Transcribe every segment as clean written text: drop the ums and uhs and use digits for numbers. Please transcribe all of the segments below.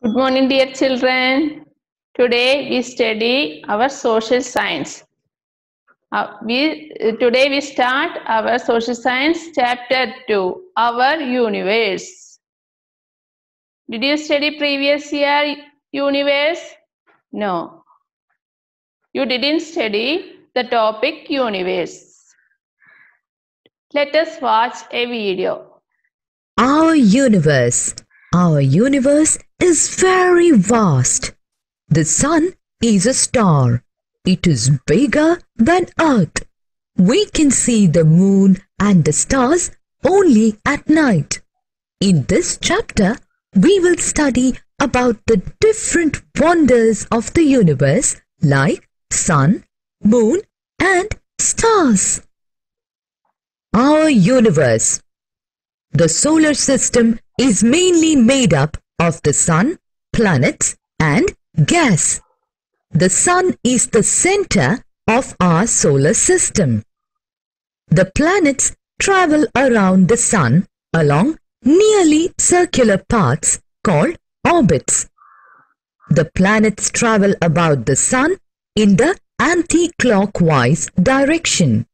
Good morning, dear children. Today we study our social science. Today we start our social science chapter 2, our universe. Did you study previous year universe? No. You didn't study the topic universe. Let us watch a video. Our universe. Our universe is very vast. The sun is a star. It is bigger than Earth. We can see the moon and the stars only at night. In this chapter, we will study about the different wonders of the universe like sun, moon and stars. Our universe. The solar system is mainly made up of the sun, planets and gas. The sun is the center of our solar system. The planets travel around the sun along nearly circular paths called orbits. The planets travel about the sun in the anti-clockwise direction.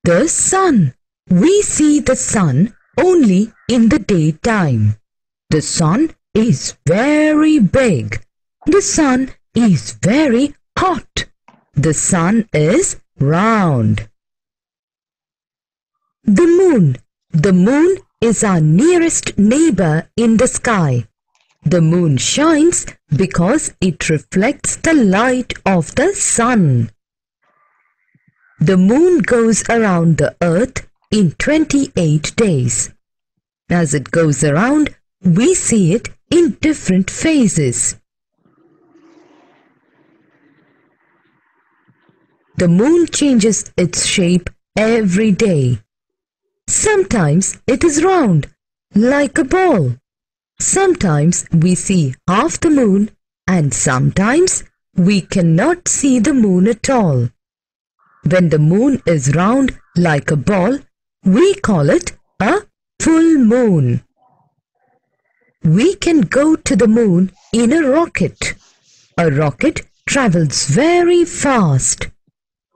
The sun. We see the sun only in the daytime. The sun is very big. The sun is very hot. The sun is round. The moon. The moon is our nearest neighbor in the sky. The moon shines because it reflects the light of the sun. The moon goes around the earth in 28 days. As it goes around, we see it in different phases. The moon changes its shape every day. Sometimes it is round, like a ball. Sometimes we see half the moon and sometimes we cannot see the moon at all. When the moon is round like a ball, we call it a full moon. We can go to the moon in a rocket. A rocket travels very fast.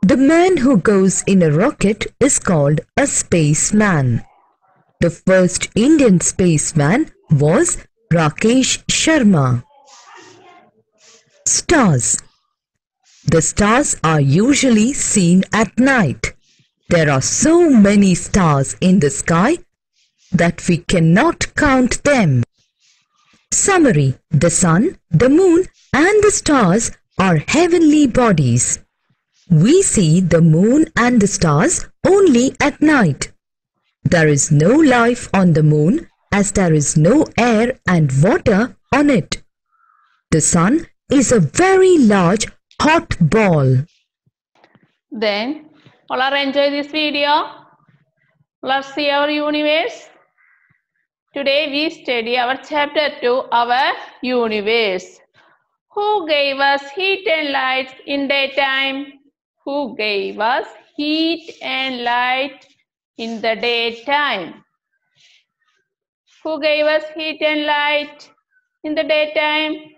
The man who goes in a rocket is called a spaceman. The first Indian spaceman was Rakesh Sharma. Stars. The stars are usually seen at night. There are so many stars in the sky that we cannot count them. Summary: the sun, the moon and the stars are heavenly bodies. We see the moon and the stars only at night. There is no life on the moon as there is no air and water on it. The sun is a very large hot ball. Then, all are enjoy this video. Let's see our universe. Today we study our chapter 2, our universe. Who gave us heat and light in daytime? Who gave us heat and light in the daytime? Who gave us heat and light in the daytime?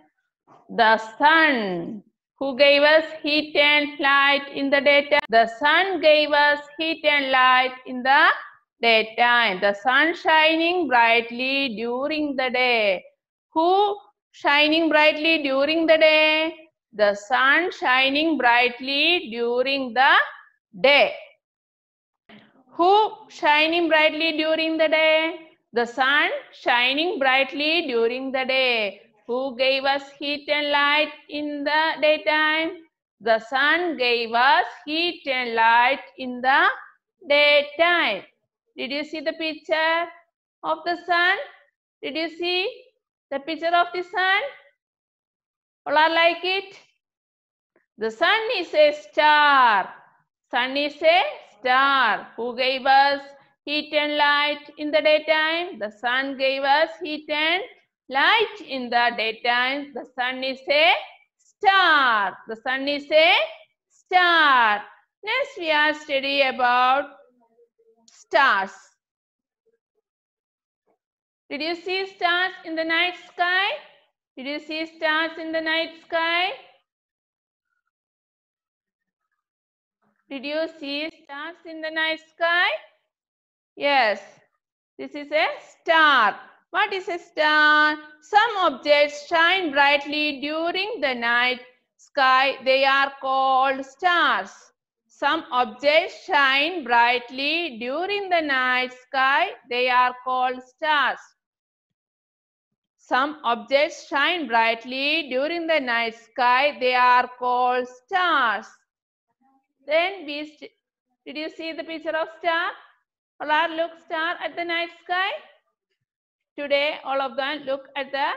The sun. Who gave us heat and light in the daytime? The sun gave us heat and light in the daytime. The sun shining brightly during the day. Who shining brightly during the day? The sun shining brightly during the day. Who shining brightly during the day? The sun shining brightly during the day. Who gave us heat and light in the daytime? The sun gave us heat and light in the daytime. Did you see the picture of the sun? Did you see the picture of the sun? All are like it? The sun is a star. Sun is a star. Who gave us heat and light in the daytime? The sun gave us heat and light in the daytime. The sun is a star. The sun is a star. Next we are studying about stars. Did you see stars in the night sky? Did you see stars in the night sky? Did you see stars in the night sky? Yes, this is a star. What is a star? Some objects shine brightly during the night sky. They are called stars. Some objects shine brightly during the night sky. They are called stars. Some objects shine brightly during the night sky. They are called stars. Then did you see the picture of star? All look star at the night sky. Today, all of them look at the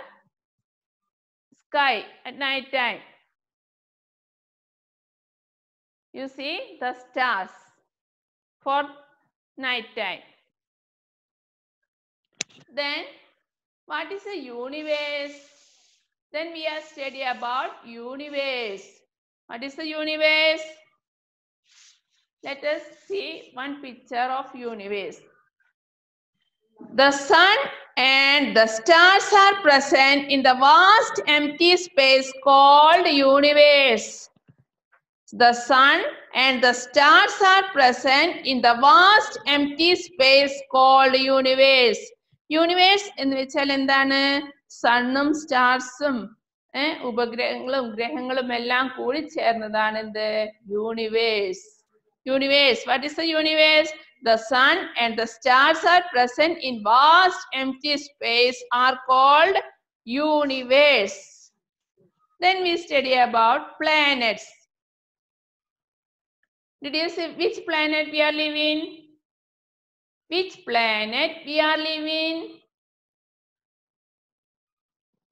sky at night time. You see the stars for night time. Then, what is a universe? Then we are studying about universe. What is the universe? Let us see one picture of universe. The sun and the stars are present in the vast empty space called universe. The sun and the stars are present in the vast empty space called universe. Universe എന്ന് വെച്ചാൽ എന്താണ്? സണ്ണും സ്റ്റാർസും ഉപഗ്രഹങ്ങളും ഗ്രഹങ്ങളും എല്ലാം കൂടി ചേർന്നതാണ് എന്ത്? Universe. Universe. What is the universe? The sun and the stars are present in vast empty space are called universe. Then we study about planets. Did you see which planet we are living? Which planet we are living?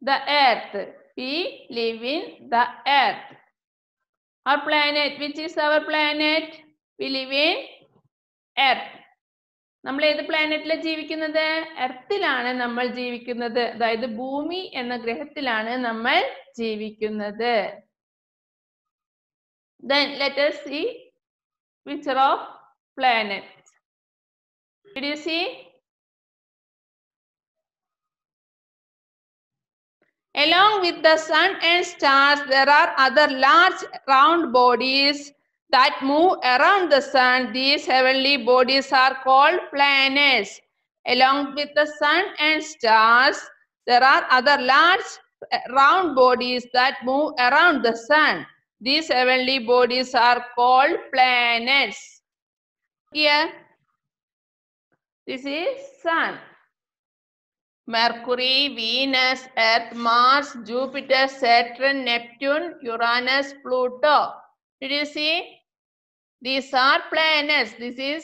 The earth. We live in the earth. Our planet, which is our planet? We live in earth. നമ്മൾ ഏത് പ്ലാനറ്റിലാണ് ജീവിക്കുന്നത്? എർത്തിലാണ് നമ്മൾ ജീവിക്കുന്നത്. അതായത് ഭൂമി എന്ന ഗ്രഹത്തിലാണ് നമ്മൾ ജീവിക്കുന്നത്. Then let us see picture of planets. Did you see? Along with the sun and stars, there are other large round bodies that move around the sun. These heavenly bodies are called planets. Along with the sun and stars, there are other large round bodies that move around the sun. These heavenly bodies are called planets. Here, this is sun. Mercury, Venus, Earth, Mars, Jupiter, Saturn, Neptune, Uranus, Pluto. Did you see? These are planets. This is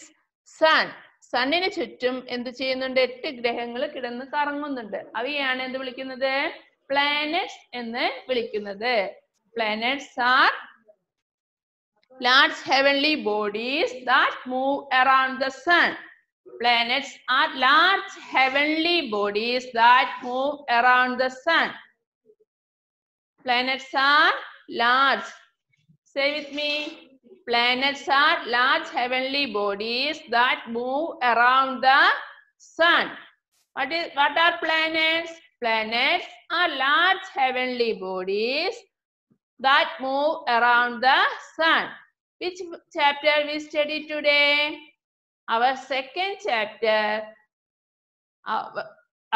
sun. സണ്ണിന് ചുറ്റും എന്ത് ചെയ്യുന്നുണ്ട്? 8 ഗ്രഹങ്ങൾ കിടന്ന് കറങ്ങുന്നുണ്ട്. അവയാണ് എന്ത് വിളിക്കുന്നത്? Planets എന്ന് വിളിക്കുന്നത്. Planets are large heavenly bodies that move around the sun. Planets are large heavenly bodies that move around the sun. Planets are large. Say with me. Planets are large heavenly bodies that move around the sun. What are planets? Planets are large heavenly bodies that move around the sun. Which chapter we study today? Our second chapter,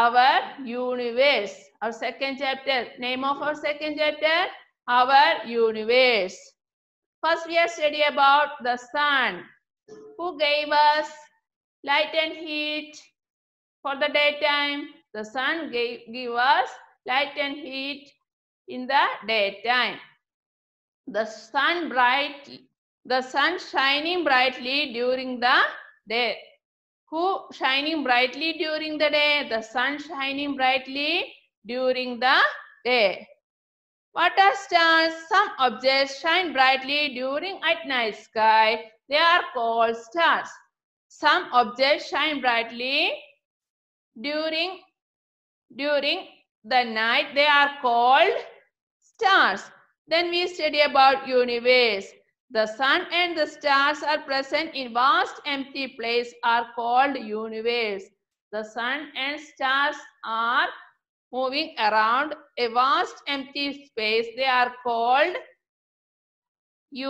our universe. Our second chapter. Name of our second chapter? Our universe. First we are studying about the sun. Who gave us light and heat for the daytime? The sun give us light and heat in the daytime. The sun shining brightly during the day. Who shining brightly during the day? The sun shining brightly during the day. What are stars? Some objects shine brightly during at night sky. They are called stars. Some objects shine brightly during the night. They are called stars. Then we study about universe. The sun and the stars are present in vast empty place are called universe. The sun and stars are moving around a vast empty space, they are called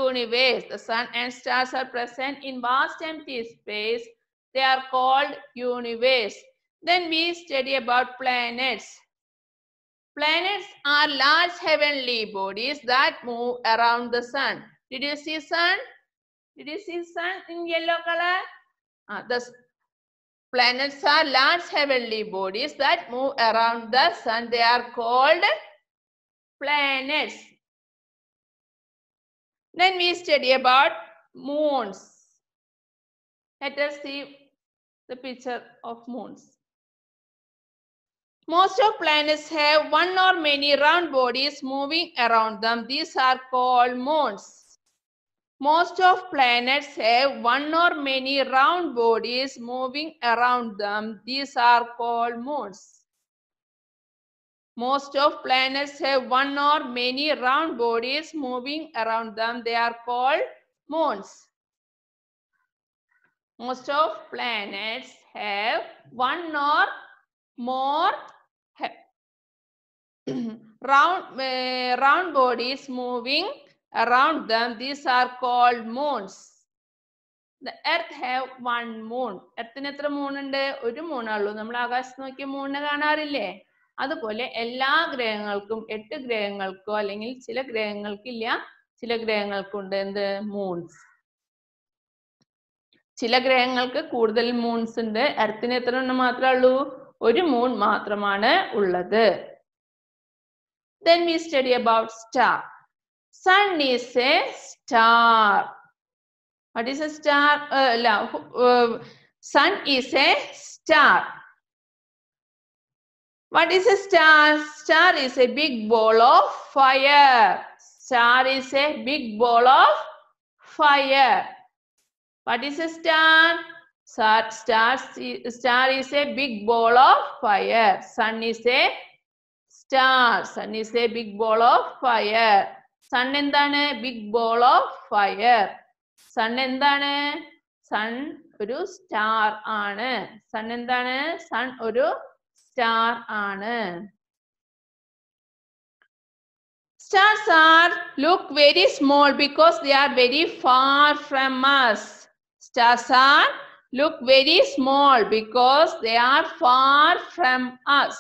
universe. The sun and stars are present in vast empty space. They are called universe. Then we study about planets. Planets are large heavenly bodies that move around the sun. Did you see sun? Did you see sun in yellow color? The planets are large heavenly bodies that move around the sun. They are called planets. Then we study about moons. Let us see the picture of moons. Most of planets have one or many round bodies moving around them. These are called moons. Most of planets have one or many round bodies moving around them. These are called moons. Most of planets have one or many round bodies moving around them. They are called moons. Most of planets have one or more round bodies moving around them. These are called moons. The earth have one moon. Earthine etra moon unde? Oru moon allu. Nammal ആകാശത്ത് നോക്കിയ moon കാണാറില്ലേ? അതുപോലെ എല്ലാ ഗ്രഹങ്ങൾക്കും 8 ഗ്രഹങ്ങൾക്കോ അല്ലെങ്കിൽ ചില ഗ്രഹങ്ങൾക്കില്ല, ചില ഗ്രഹങ്ങൾക്കുണ്ട് എന്ത് moons. ചില ഗ്രഹങ്ങൾക്ക് കൂടുതൽ മൂൺസ് ഉണ്ട്. എർത്തിന് എത്ര എണ്ണം മാത്രമേ ഉള്ളൂ? ഒരു മൂൺ മാത്രമാണ് ഉള്ളത്. Then we study about star. Sun is a star. What is a star? Sun is a star. What is a star? Star is a big ball of fire. Star is a big ball of fire. What is a star? Star is a big ball of fire. Sun is a star. Sun is a big ball of fire. Sun endana big ball of fire. Sun endana? Sun oru star aanu. Sun endana? Sun oru star aanu. Stars look very small because they are very far from us. Stars look very small because they are far from us.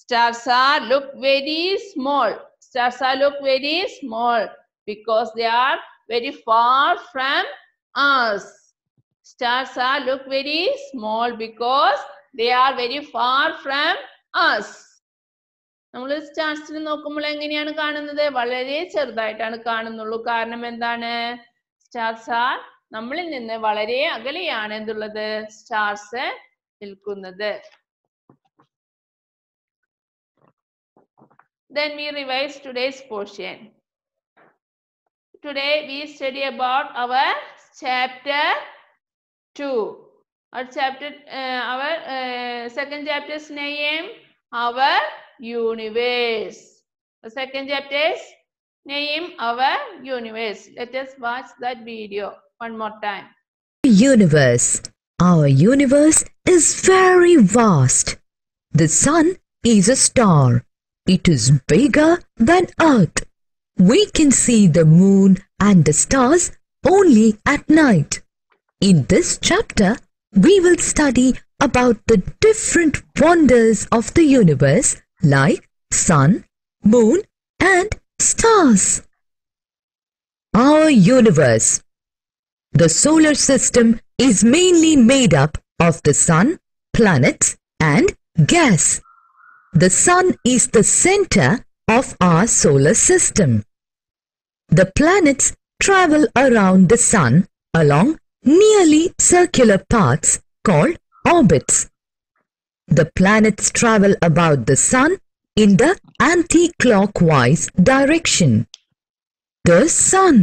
Stars look very small. Stars look very small because they are very far from us. Stars look very small because they are very far from us. നമ്മൾ സ്റ്റാർസിനെ നോക്കുമ്പോൾ എങ്ങനെയാണ് കാണുന്നത്? വളരെ ചെറുതായിട്ടാണ് കാണുന്നുള്ളൂ. കാരണം എന്താണ്? Stars നമ്മളിൽ നിന്ന് വളരെ അകലെയാണ് എന്തുള്ളത്? സ്റ്റാർസ് നിൽക്കുന്നത്. Then we revise today's portion. Today we study about our chapter 2. Our second chapter's name, our universe. The second chapter's name, our universe. Let us watch that video one more time. Universe. Our universe is very vast. The sun is a star. It is bigger than Earth. We can see the moon and the stars only at night. In this chapter, we will study about the different wonders of the universe like sun, moon and stars. Our universe. The solar system is mainly made up of the sun, planets and gas. The sun is the center of our solar system. The planets travel around the sun along nearly circular paths called orbits. The planets travel about the sun in the anti-clockwise direction. The sun.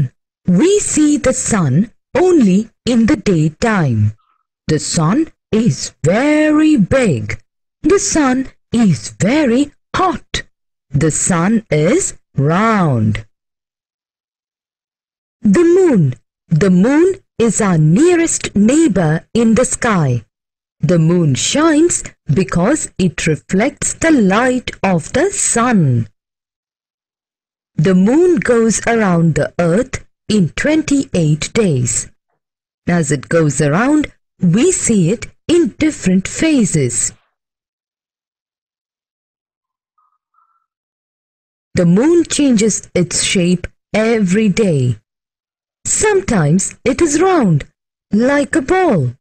We see the sun only in the daytime. The sun is very big. The sun is very hot. The sun is round. The moon. The moon is our nearest neighbor in the sky. The moon shines because it reflects the light of the sun. The moon goes around the earth in 28 days. As it goes around, we see it in different phases. The moon changes its shape every day. Sometimes it is round, like a ball.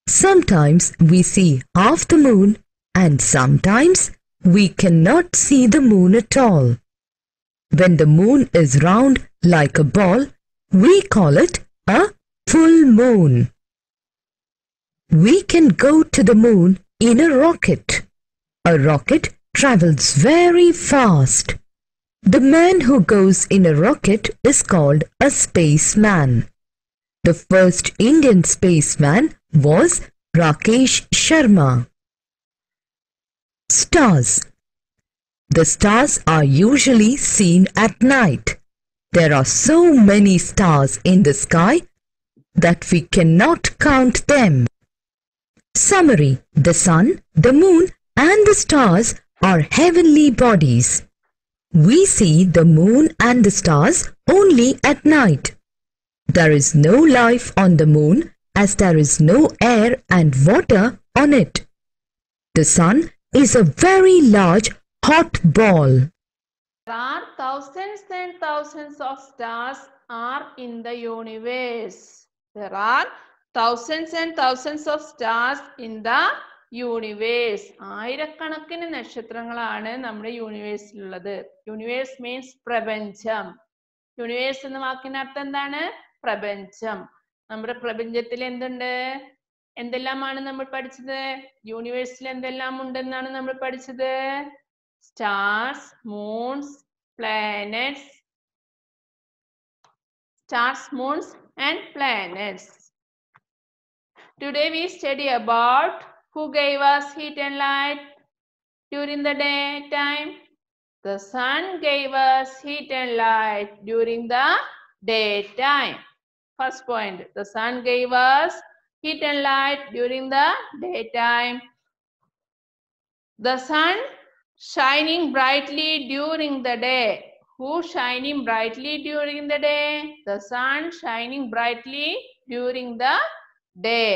Sometimes we see half the moon, and sometimes we cannot see the moon at all. When the moon is round like a ball, we call it a full moon. We can go to the moon in a rocket. A rocket travels very fast. The man who goes in a rocket is called a spaceman. The first Indian spaceman was Rakesh Sharma. Stars. The stars are usually seen at night. There are so many stars in the sky that we cannot count them. Summary: the sun, the moon, and the stars are heavenly bodies. We see the moon and the stars only at night. There is no life on the moon as there is no air and water on it. The sun is a very large hot ball. There are thousands and thousands of stars are in the universe. There are thousands and thousands of stars in the universe. ആയിരക്കണക്കിന് നക്ഷത്രങ്ങളാണ് നമ്മുടെ യൂണിവേഴ്സിലുള്ളത്. Universe means പ്രപഞ്ചം. Universe എന്ന വാക്കിന്റെ അർത്ഥം എന്താണ്? പ്രപഞ്ചം. നമ്മുടെ പ്രപഞ്ചത്തിൽ എന്തുണ്ട്? എന്തെല്ലാമാണ് നമ്മൾ പഠിച്ചത്? യൂണിവേഴ്സിൽ എന്തെല്ലാം ഉണ്ടെന്നാണ് നമ്മൾ പഠിച്ചത്? Stars, moons, planets. Stars, moons, and planets. Today we study about who gave us heat and light during the daytime. The sun gave us heat and light during the daytime. First point, the sun gave us heat and light during the daytime. The sun shining brightly during the day. Who shining brightly during the day? The sun shining brightly during the day.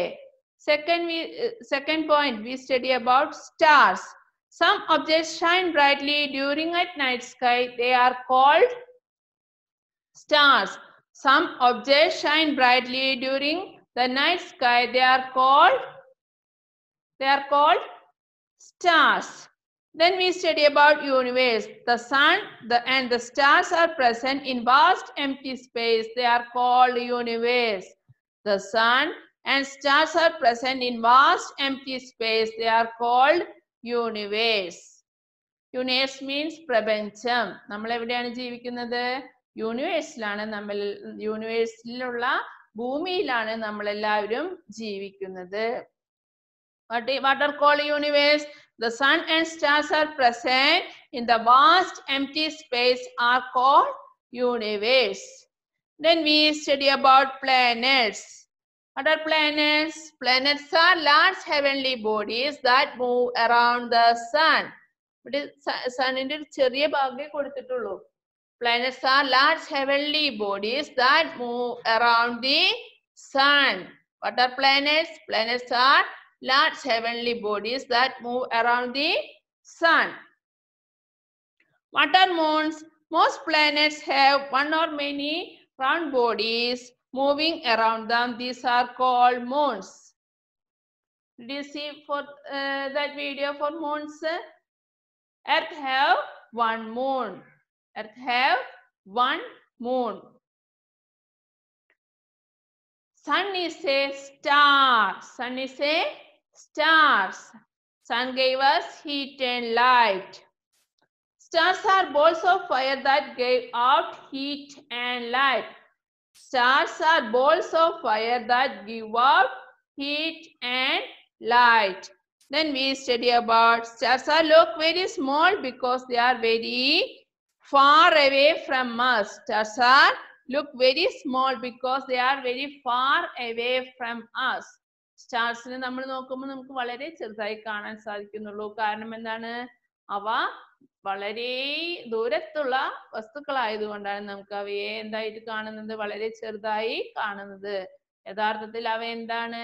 Second point, we study about stars. Some objects shine brightly during at night sky. They are called stars. Some objects shine brightly during the night sky. They are called stars. Then we study about universe. The sun and the stars are present in vast empty space. They are called universe. The sun and stars are present in vast empty space. They are called universe. Universe means പ്രപഞ്ചം. നമ്മൾ എവിടെയാണ് ജീവിക്കുന്നത്? യൂണിവേഴ്സിലാണ്. യൂണിവേഴ്സിലുള്ള ഭൂമിയിലാണ് നമ്മൾ എല്ലാവരും ജീവിക്കുന്നത്. What are called universe? The sun and stars are present in the vast empty space are called universe. Then we study about planets. What are planets? Planets are large heavenly bodies that move around the sun. Suninte ചെറിയ ഭാഗമേ കൊടുത്തിട്ടുള്ളൂ. Planets are large heavenly bodies that move around the sun. What are planets? Planets are large heavenly bodies that move around the sun. What are moons? Most planets have one or many round bodies moving around them. These are called moons. Did you see for that video for moons? Earth have one moon. Earth have one moon. Sun is a star. Sun is a stars. Sun gave us heat and light. Stars are balls of fire that gave out heat and light. Stars are balls of fire that give out heat and light. Then we study about stars are look very small because they are very far away from us. Stars are look very small because they are very far away from us. സ്റ്റാർസിനെ നമ്മൾ നോക്കുമ്പോൾ നമുക്ക് വളരെ ചെറുതായി കാണാൻ സാധിക്കുന്നുള്ളൂ. കാരണം എന്താണ്? അവ വളരെ ദൂരത്തുള്ള വസ്തുക്കളായതുകൊണ്ടാണ് നമുക്ക് അവയെ എന്തായിട്ട് കാണുന്നത്? വളരെ ചെറുതായി കാണുന്നത്. യഥാർത്ഥത്തിൽ അവ എന്താണ്?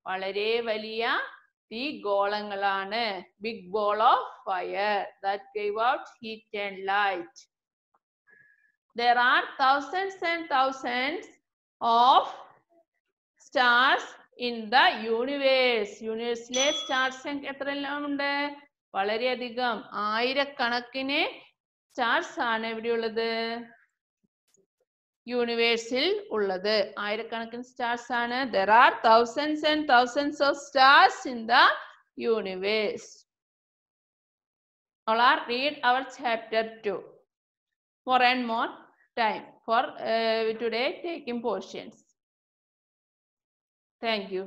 വളരെ വലിയ തീഗോളങ്ങളാണ്. Big ball of fire that gave out heat and light. There are thousands and thousands of stars in the universe. യൂണിവേഴ്സിലെ സ്റ്റാർസ് എത്ര എല്ലാം ഉണ്ട്? വളരെയധികം ആയിരക്കണക്കിന് സ്റ്റാർസ് ആണ് എവിടെയുള്ളത്? യൂണിവേഴ്സിൽ ഉള്ളത്. ആയിരക്കണക്കിന് സ്റ്റാർസ് ആണ്. There are thousands and thousands of stars in the universe. All are read our chapter 2. More and more time for today taking portions. Thank you.